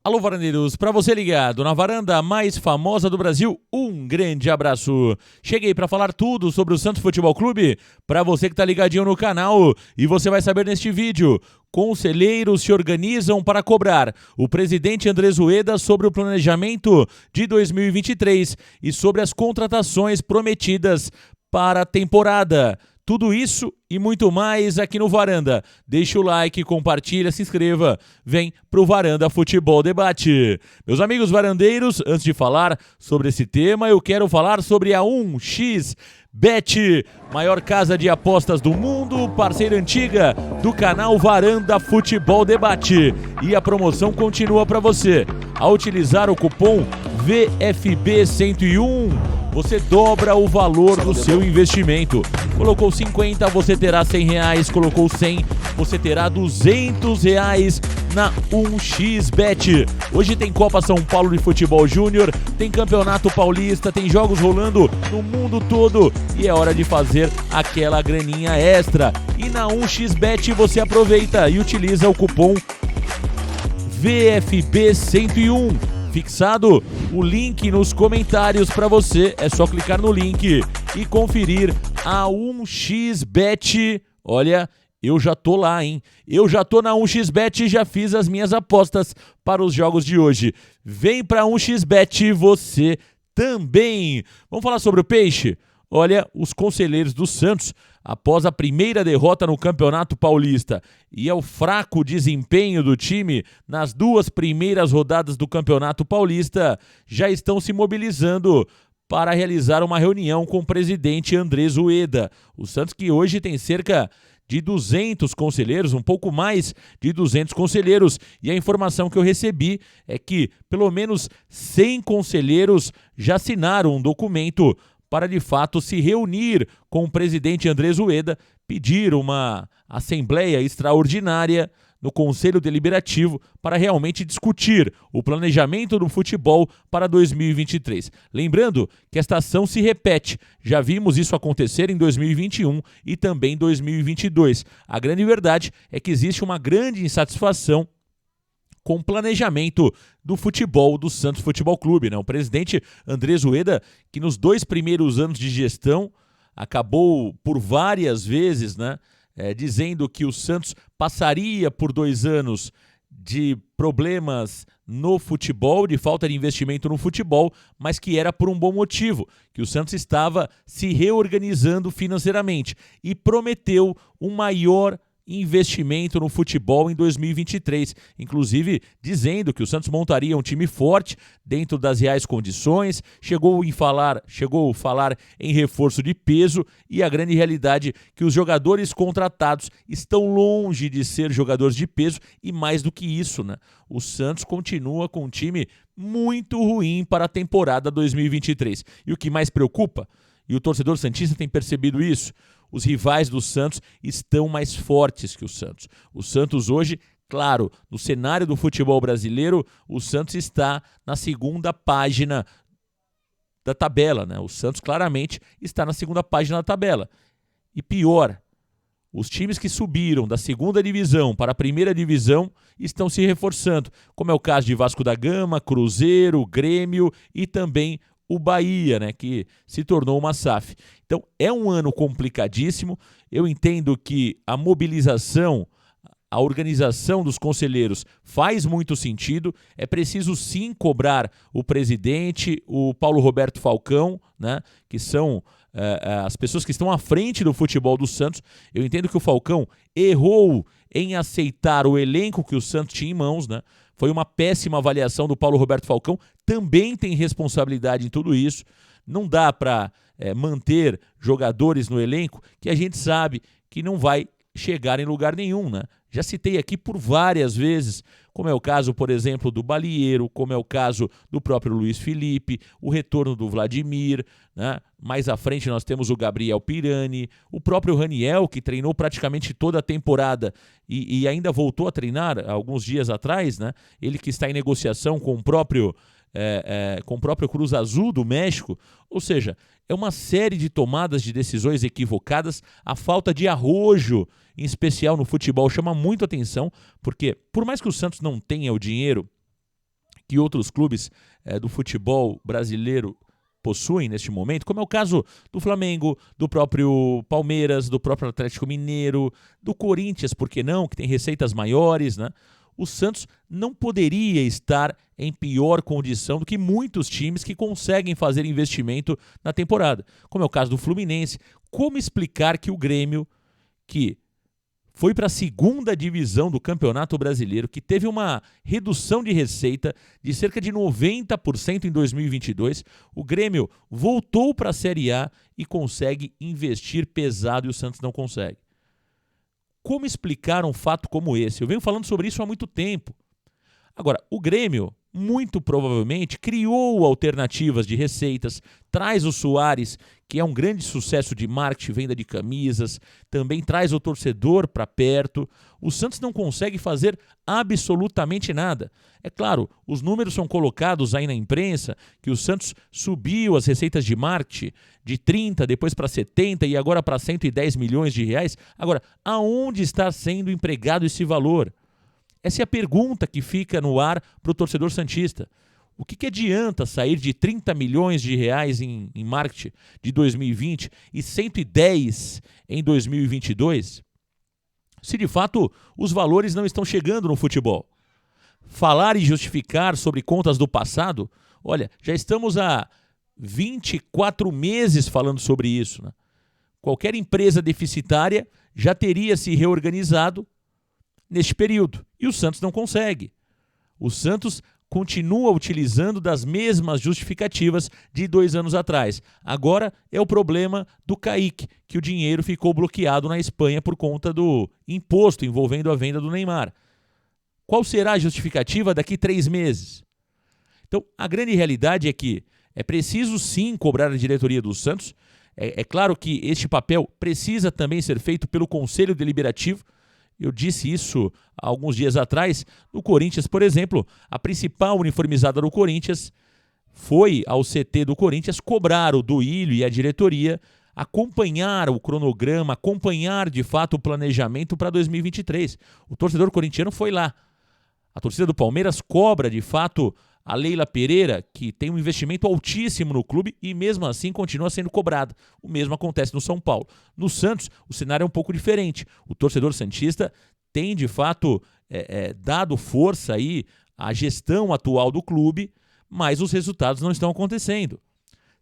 Alô, varandeiros, para você ligado na varanda mais famosa do Brasil, um grande abraço. Cheguei para falar tudo sobre o Santos Futebol Clube, para você que tá ligadinho no canal, e você vai saber neste vídeo. Conselheiros se organizam para cobrar o presidente Andrés Ueda sobre o planejamento de 2023 e sobre as contratações prometidas para a temporada. Tudo isso e muito mais aqui no Varanda. Deixa o like, compartilha, se inscreva. Vem pro Varanda Futebol Debate. Meus amigos varandeiros, antes de falar sobre esse tema, eu quero falar sobre a 1xBet, maior casa de apostas do mundo, parceira antiga do canal Varanda Futebol Debate. E a promoção continua para você. Ao utilizar o cupom VFB101, você dobra o valor do seu investimento. Colocou 50, você terá 100 reais. Colocou 100, você terá 200 reais na 1xBet. Hoje tem Copa São Paulo de Futebol Júnior, tem Campeonato Paulista, tem jogos rolando no mundo todo e é hora de fazer aquela graninha extra. E na 1xBet você aproveita e utiliza o cupom VFB101. Fixado o link nos comentários para você, é só clicar no link e conferir a 1xBet. Olha, eu já tô lá, hein? Eu já tô na 1xBet e já fiz as minhas apostas para os jogos de hoje. Vem para 1xBet você também. Vamos falar sobre o Peixe? Olha, os conselheiros do Santos, após a primeira derrota no Campeonato Paulista e ao fraco desempenho do time nas duas primeiras rodadas do Campeonato Paulista, já estão se mobilizando para realizar uma reunião com o presidente Andrés Ueda. O Santos, que hoje tem cerca de 200 conselheiros, um pouco mais de 200 conselheiros, e a informação que eu recebi é que pelo menos 100 conselheiros já assinaram um documento para de fato se reunir com o presidente Andrés Ueda, pedir uma assembleia extraordinária no Conselho Deliberativo para realmente discutir o planejamento do futebol para 2023. Lembrando que esta ação se repete, já vimos isso acontecer em 2021 e também em 2022. A grande verdade é que existe uma grande insatisfação com o planejamento do futebol do Santos Futebol Clube, né? O presidente Andrés Ueda, que nos 2 primeiros anos de gestão acabou por várias vezes, né, dizendo que o Santos passaria por 2 anos de problemas no futebol, de falta de investimento no futebol, mas que era por um bom motivo, que o Santos estava se reorganizando financeiramente e prometeu um maior investimento no futebol em 2023, inclusive dizendo que o Santos montaria um time forte dentro das reais condições, chegou a falar em reforço de peso, e a grande realidade é que os jogadores contratados estão longe de ser jogadores de peso, e mais do que isso, né? O Santos continua com um time muito ruim para a temporada 2023. E o que mais preocupa, e o torcedor santista tem percebido isso, os rivais do Santos estão mais fortes que o Santos. O Santos hoje, claro, no cenário do futebol brasileiro, o Santos está na segunda página da tabela, né? O Santos claramente está na segunda página da tabela. E pior, os times que subiram da segunda divisão para a primeira divisão estão se reforçando, como é o caso de Vasco da Gama, Cruzeiro, Grêmio e também o Bahia, né, que se tornou uma SAF. Então é um ano complicadíssimo. Eu entendo que a mobilização, a organização dos conselheiros faz muito sentido. É preciso sim cobrar o presidente, o Paulo Roberto Falcão, né, que são as pessoas que estão à frente do futebol do Santos. Eu entendo que o Falcão errou em aceitar o elenco que o Santos tinha em mãos, né? Foi uma péssima avaliação do Paulo Roberto Falcão, também tem responsabilidade em tudo isso. Não dá para manter jogadores no elenco que a gente sabe que não vai chegar em lugar nenhum, né? Já citei aqui por várias vezes, como é o caso, por exemplo, do Balieiro, como é o caso do próprio Luiz Felipe, o retorno do Vladimir, né? Mais à frente nós temos o Gabriel Pirani, o próprio Raniel, que treinou praticamente toda a temporada e ainda voltou a treinar alguns dias atrás, né? Ele que está em negociação com o próprio Cruz Azul do México. Ou seja, é uma série de tomadas de decisões equivocadas. A falta de arrojo, em especial no futebol, chama muito atenção, porque por mais que o Santos não tenha o dinheiro que outros clubes do futebol brasileiro possuem neste momento, como é o caso do Flamengo, do próprio Palmeiras, do próprio Atlético Mineiro, do Corinthians, por que não, que tem receitas maiores, né? O Santos não poderia estar em pior condição do que muitos times que conseguem fazer investimento na temporada, como é o caso do Fluminense. Como explicar que o Grêmio, que foi para a segunda divisão do Campeonato Brasileiro, que teve uma redução de receita de cerca de 90% em 2022, o Grêmio voltou para a Série A e consegue investir pesado e o Santos não consegue? Como explicar um fato como esse? Eu venho falando sobre isso há muito tempo. Agora, o Grêmio, muito provavelmente, criou alternativas de receitas, traz o Suárez, que é um grande sucesso de marketing, venda de camisas, também traz o torcedor para perto. O Santos não consegue fazer absolutamente nada. É claro, os números são colocados aí na imprensa, que o Santos subiu as receitas de marketing de 30, depois para 70 e agora para 110 milhões de reais. Agora, aonde está sendo empregado esse valor? Essa é a pergunta que fica no ar para o torcedor santista. O que adianta sair de 30 milhões de reais em marketing de 2020 e 110 em 2022, se de fato os valores não estão chegando no futebol? Falar e justificar sobre contas do passado, olha, já estamos há 24 meses falando sobre isso, né? Qualquer empresa deficitária já teria se reorganizado neste período. E o Santos não consegue. O Santos continua utilizando das mesmas justificativas de 2 anos atrás. Agora é o problema do Kaique, que o dinheiro ficou bloqueado na Espanha por conta do imposto envolvendo a venda do Neymar. Qual será a justificativa daqui 3 meses? Então, a grande realidade é que é preciso sim cobrar a diretoria do Santos. É claro que este papel precisa também ser feito pelo Conselho Deliberativo. Eu disse isso há alguns dias atrás. No Corinthians, por exemplo, a principal uniformizada do Corinthians foi ao CT do Corinthians cobrar o Duílio e a diretoria acompanhar o cronograma, acompanhar de fato o planejamento para 2023. O torcedor corintiano foi lá. A torcida do Palmeiras cobra de fato a Leila Pereira, que tem um investimento altíssimo no clube e mesmo assim continua sendo cobrada. O mesmo acontece no São Paulo. No Santos, o cenário é um pouco diferente. O torcedor santista tem de fato dado força aí à gestão atual do clube, mas os resultados não estão acontecendo.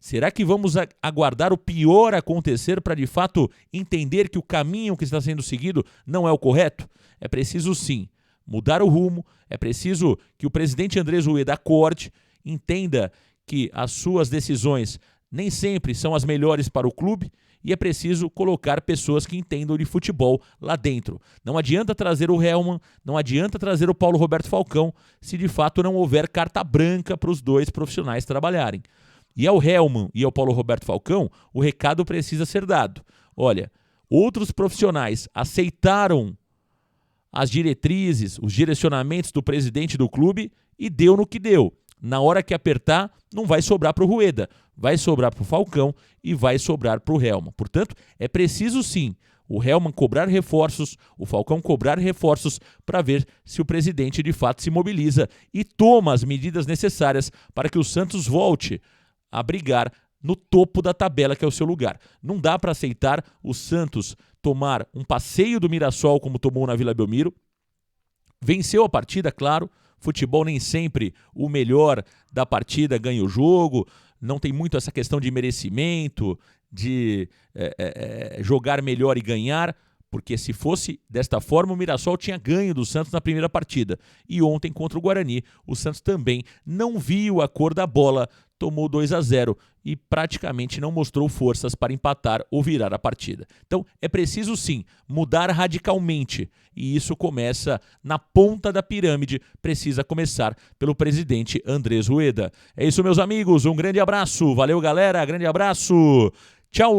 Será que vamos aguardar o pior acontecer para de fato entender que o caminho que está sendo seguido não é o correto? É preciso sim mudar o rumo, é preciso que o presidente Andrés Rueda acorde, entenda que as suas decisões nem sempre são as melhores para o clube e é preciso colocar pessoas que entendam de futebol lá dentro. Não adianta trazer o Helman, não adianta trazer o Paulo Roberto Falcão se de fato não houver carta branca para os dois profissionais trabalharem. E ao Helman e ao Paulo Roberto Falcão, o recado precisa ser dado. Olha, outros profissionais aceitaram as diretrizes, os direcionamentos do presidente do clube e deu no que deu. Na hora que apertar, não vai sobrar para o Rueda, vai sobrar para o Falcão e vai sobrar para o Helman. Portanto, é preciso sim o Helman cobrar reforços, o Falcão cobrar reforços para ver se o presidente de fato se mobiliza e toma as medidas necessárias para que o Santos volte a brigar no topo da tabela, que é o seu lugar. Não dá para aceitar o Santos tomar um passeio do Mirassol como tomou na Vila Belmiro. Venceu a partida, claro. Futebol nem sempre o melhor da partida ganha o jogo. Não tem muito essa questão de merecimento, de jogar melhor e ganhar. Porque se fosse desta forma, o Mirassol tinha ganho do Santos na primeira partida. E ontem, contra o Guarani, o Santos também não viu a cor da bola, tomou 2-0 e praticamente não mostrou forças para empatar ou virar a partida. Então, é preciso sim mudar radicalmente. E isso começa na ponta da pirâmide, precisa começar pelo presidente Andrés Rueda. É isso, meus amigos, um grande abraço. Valeu, galera, grande abraço. Tchau!